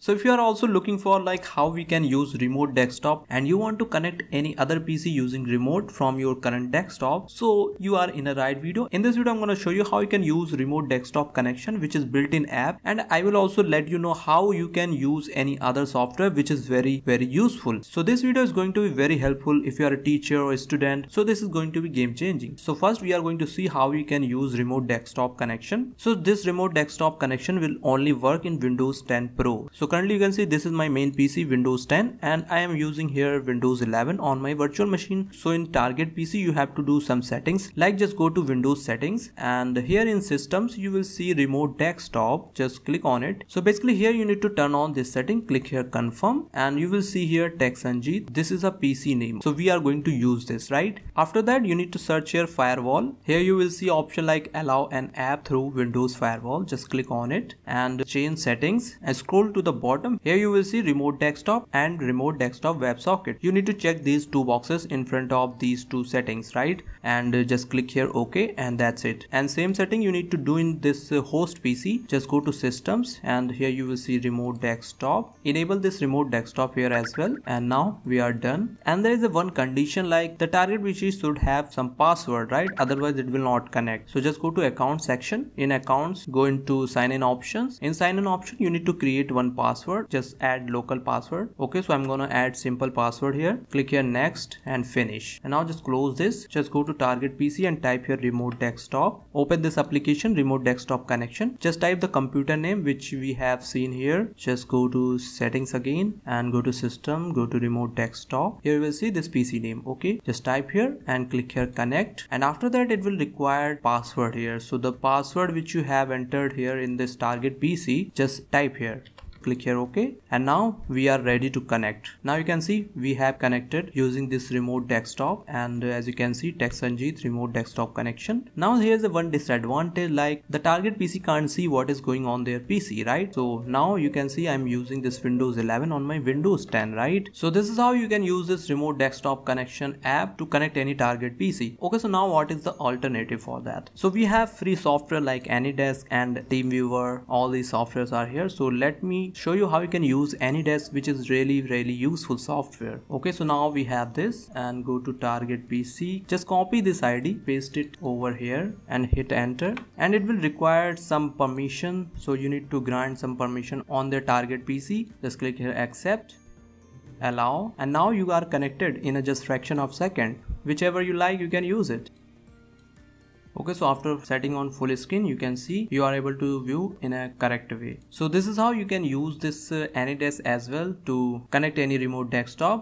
So if you are also looking for like how we can use remote desktop and you want to connect any other PC using remote from your current desktop, so you are in a right video. In this video I'm going to show you how you can use remote desktop connection, which is built-in app, and I will also let you know how you can use any other software, which is very useful. So this video is going to be very helpful if you are a teacher or a student. So this is going to be game changing. So first we are going to see how you can use remote desktop connection. So this remote desktop connection will only work in Windows 10 Pro. So currently you can see this is my main PC Windows 10 and I am using here Windows 11 on my virtual machine. So in target PC you have to do some settings, like just go to Windows settings and here in systems you will see remote desktop, just click on it. So basically here you need to turn on this setting, click here confirm, and you will see here text Sanjeet. This is a PC name, so we are going to use this, right? After that you need to search here firewall. Here you will see option like allow an app through Windows firewall, just click on it and change settings and scroll to the bottom. Here you will see remote desktop and remote desktop WebSocket. You need to check these two boxes in front of these two settings, right? And just click here OK, and that's it. And same setting you need to do in this host PC. Just go to systems and here you will see remote desktop. Enable this remote desktop here as well, and now we are done. And there is a one condition, like the target PC should have some password, right? Otherwise it will not connect. So just go to account section. In accounts go into sign in options. In sign in option you need to create one password. Just add local password. Okay, so I'm gonna add simple password here. Click here next and finish. And now just close this. Just go to target PC and type here remote desktop. Open this application remote desktop connection. Just type the computer name which we have seen here. Just go to settings again and go to system, go to remote desktop. Here you will see this PC name. Okay, just type here and click here connect, and after that it will require password here. So the password which you have entered here in this target PC, just type here. Click here OK, and now we are ready to connect. Now you can see we have connected using this remote desktop, and as you can see text Sanjeet remote desktop connection. Now here's the one disadvantage, like the target PC can't see what is going on their PC, right? So now you can see I'm using this Windows 11 on my Windows 10, right? So this is how you can use this remote desktop connection app to connect any target PC. Okay, so now what is the alternative for that? So we have free software like AnyDesk and TeamViewer. All these softwares are here. So let me show you how you can use AnyDesk, which is really useful software. Okay, so now we have this, and go to target PC. Just copy this ID, paste it over here and hit enter, and it will require some permission. So you need to grant some permission on the target PC. Just click here accept, allow, and now you are connected in a just fraction of second. Whichever you like you can use it. Okay, so after setting on full screen you can see you are able to view in a correct way. So this is how you can use this AnyDesk as well to connect any remote desktop.